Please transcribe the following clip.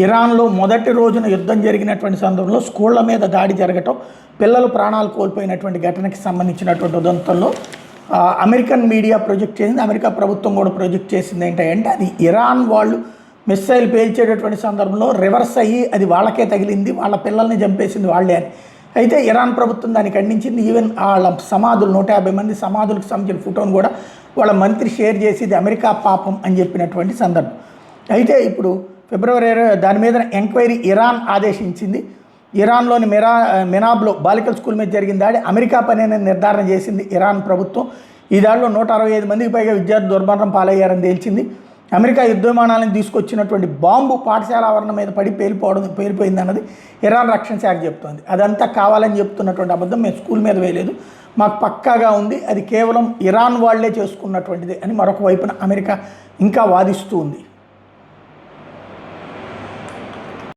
ఇరాన్లో మొదటి రోజున యుద్ధం జరిగినటువంటి సందర్భంలో స్కూళ్ల మీద దాడి జరగటం, పిల్లలు ప్రాణాలు కోల్పోయినటువంటి ఘటనకి సంబంధించినటువంటి ఉదంతంలో అమెరికన్ మీడియా ప్రొజెక్ట్ చేసింది, అమెరికా ప్రభుత్వం కూడా ప్రొజెక్ట్ చేసింది ఏంటంటే అది ఇరాన్ వాళ్ళు మిస్సైల్ పేల్చేటటువంటి సందర్భంలో రివర్స్ అయ్యి అది వాళ్ళకే తగిలింది, వాళ్ళ పిల్లల్ని చంపేసింది వాళ్ళే అని. అయితే ఇరాన్ ప్రభుత్వం దాన్ని ఖండించింది. ఈవెన్ వాళ్ళ సమాధులు 150 మంది సమాధులకు సంబంధించిన ఫోటోను కూడా వాళ్ళ మంత్రి షేర్ చేసి ఇది అమెరికా పాపం అని చెప్పినటువంటి సందర్భం. అయితే ఇప్పుడు ఫిబ్రవరి దాని మీద ఎంక్వైరీ ఇరాన్ ఆదేశించింది. ఇరాన్లోని మెనాబ్లో బాలికల స్కూల్ మీద జరిగిన దాడి అమెరికా పని అని నిర్ధారణ చేసింది ఇరాన్ ప్రభుత్వం. ఈ దాడిలో 165 మందికి పైగా విద్యార్థులు దుర్మరణం పాలయ్యారని తేల్చింది. అమెరికా యుద్ధ విమానాలను తీసుకొచ్చినటువంటి బాంబు పాఠశాల ఆవరణ మీద పడి పేలిపోయిందన్నది ఇరాన్ రక్షణ శాఖ చెప్తోంది. అదంతా కావాలని చెప్తున్నటువంటి అబద్ధం, మేము స్కూల్ మీద వేయలేదు, మాకు పక్కాగా ఉంది, అది కేవలం ఇరాన్ వాళ్లే చేసుకున్నటువంటిది అని మరొక వైపున అమెరికా ఇంకా వాదిస్తూ ఉంది.